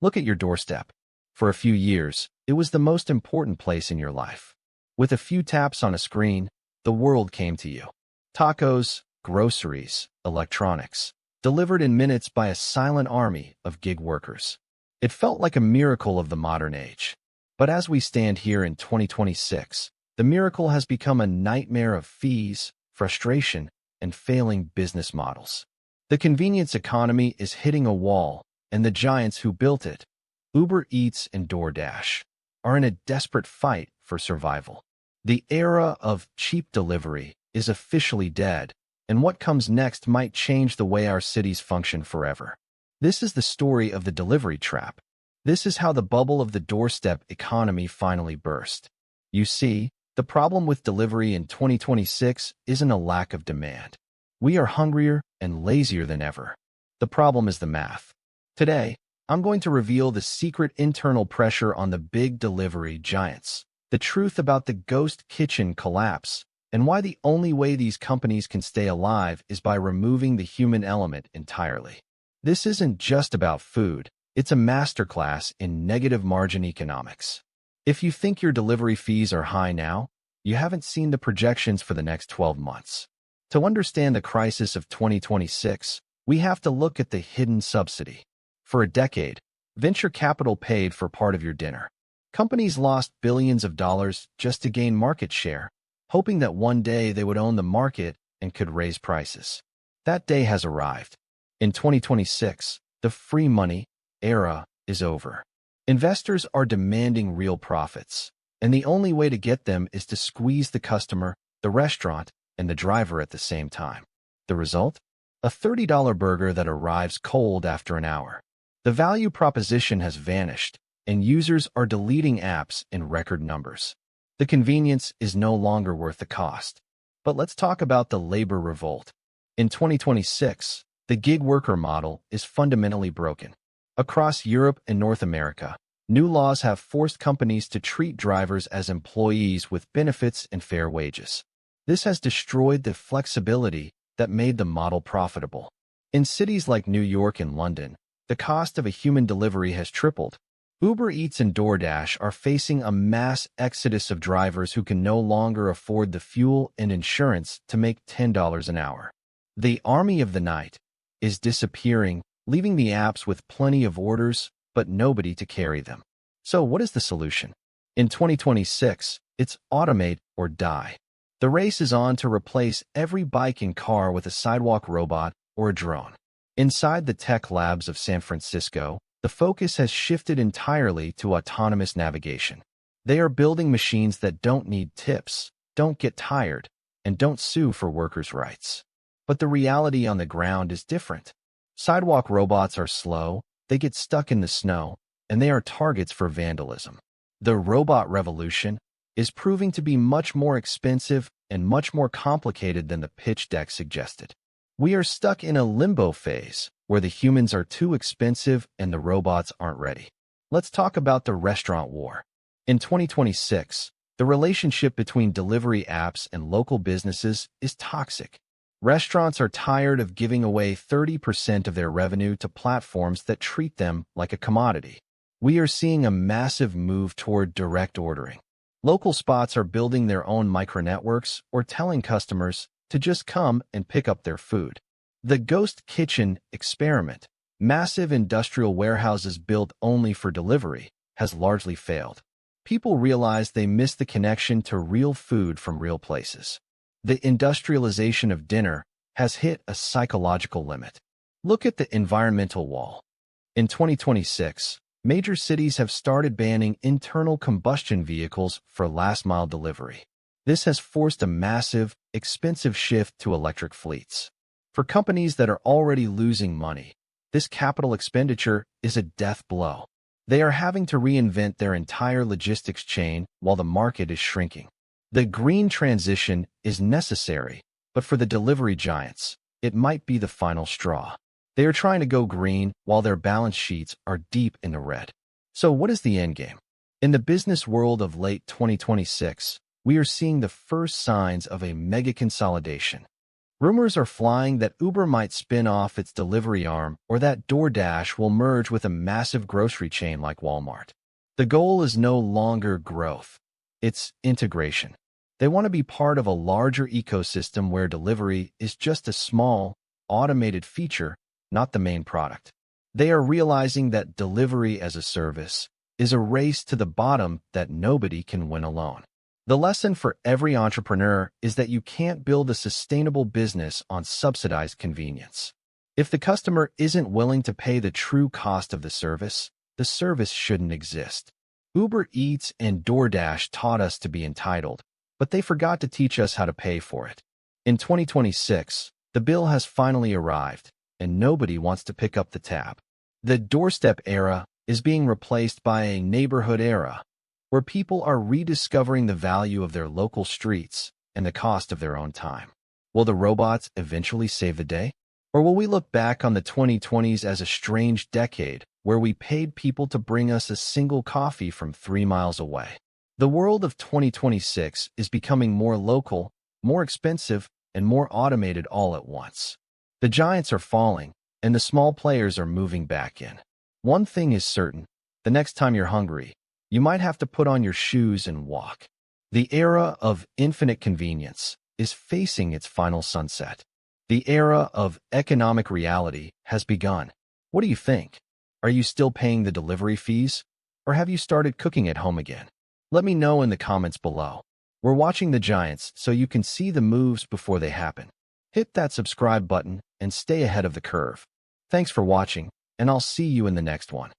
Look at your doorstep. For a few years, it was the most important place in your life. With a few taps on a screen, the world came to you. Tacos, groceries, electronics, delivered in minutes by a silent army of gig workers. It felt like a miracle of the modern age. But as we stand here in 2026, the miracle has become a nightmare of fees, frustration, and failing business models. The convenience economy is hitting a wall, and the giants who built it, Uber Eats and DoorDash, are in a desperate fight for survival. The era of cheap delivery is officially dead, and what comes next might change the way our cities function forever. This is the story of the delivery trap. This is how the bubble of the doorstep economy finally burst. You see, the problem with delivery in 2026 isn't a lack of demand. We are hungrier and lazier than ever. The problem is the math. Today, I'm going to reveal the secret internal pressure on the big delivery giants, the truth about the ghost kitchen collapse, and why the only way these companies can stay alive is by removing the human element entirely. This isn't just about food, it's a masterclass in negative margin economics. If you think your delivery fees are high now, you haven't seen the projections for the next 12 months. To understand the crisis of 2026, we have to look at the hidden subsidy. For a decade, venture capital paid for part of your dinner. Companies lost billions of dollars just to gain market share, hoping that one day they would own the market and could raise prices. That day has arrived. In 2026, the free money era is over. Investors are demanding real profits, and the only way to get them is to squeeze the customer, the restaurant, and the driver at the same time. The result? A $30 burger that arrives cold after an hour. The value proposition has vanished, and users are deleting apps in record numbers. The convenience is no longer worth the cost. But let's talk about the labor revolt. In 2026, the gig worker model is fundamentally broken. Across Europe and North America, new laws have forced companies to treat drivers as employees with benefits and fair wages. This has destroyed the flexibility that made the model profitable. In cities like New York and London, the cost of a human delivery has tripled. Uber Eats and DoorDash are facing a mass exodus of drivers who can no longer afford the fuel and insurance to make $10 an hour. The army of the night is disappearing, leaving the apps with plenty of orders, but nobody to carry them. So what is the solution? In 2026, it's automate or die. The race is on to replace every bike and car with a sidewalk robot or a drone. Inside the tech labs of San Francisco, the focus has shifted entirely to autonomous navigation. They are building machines that don't need tips, don't get tired, and don't sue for workers' rights. But the reality on the ground is different. Sidewalk robots are slow, they get stuck in the snow, and they are targets for vandalism. The robot revolution is proving to be much more expensive and much more complicated than the pitch deck suggested. We are stuck in a limbo phase where the humans are too expensive and the robots aren't ready. Let's talk about the restaurant war. In 2026, the relationship between delivery apps and local businesses is toxic. Restaurants are tired of giving away 30% of their revenue to platforms that treat them like a commodity. We are seeing a massive move toward direct ordering. Local spots are building their own micronetworks or telling customers to just come and pick up their food. The ghost kitchen experiment, massive industrial warehouses built only for delivery, has largely failed. People realize they miss the connection to real food from real places. The industrialization of dinner has hit a psychological limit. Look at the environmental wall. In 2026, major cities have started banning internal combustion vehicles for last-mile delivery. This has forced a massive, expensive shift to electric fleets. For companies that are already losing money, this capital expenditure is a death blow. They are having to reinvent their entire logistics chain while the market is shrinking. The green transition is necessary, but for the delivery giants, it might be the final straw. They are trying to go green while their balance sheets are deep in the red. So what is the endgame? In the business world of late 2026, we are seeing the first signs of a mega consolidation. Rumors are flying that Uber might spin off its delivery arm or that DoorDash will merge with a massive grocery chain like Walmart. The goal is no longer growth. It's integration. They want to be part of a larger ecosystem where delivery is just a small, automated feature, not the main product. They are realizing that delivery as a service is a race to the bottom that nobody can win alone. The lesson for every entrepreneur is that you can't build a sustainable business on subsidized convenience. If the customer isn't willing to pay the true cost of the service shouldn't exist. Uber Eats and DoorDash taught us to be entitled, but they forgot to teach us how to pay for it. In 2026, the bill has finally arrived, and nobody wants to pick up the tab. The doorstep era is being replaced by a neighborhood era, where people are rediscovering the value of their local streets and the cost of their own time. Will the robots eventually save the day? Or will we look back on the 2020s as a strange decade where we paid people to bring us a single coffee from 3 miles away? The world of 2026 is becoming more local, more expensive, and more automated all at once. The giants are falling, and the small players are moving back in. One thing is certain: the next time you're hungry, you might have to put on your shoes and walk. The era of infinite convenience is facing its final sunset. The era of economic reality has begun. What do you think? Are you still paying the delivery fees? Or have you started cooking at home again? Let me know in the comments below. We're watching the giants so you can see the moves before they happen. Hit that subscribe button and stay ahead of the curve. Thanks for watching, and I'll see you in the next one.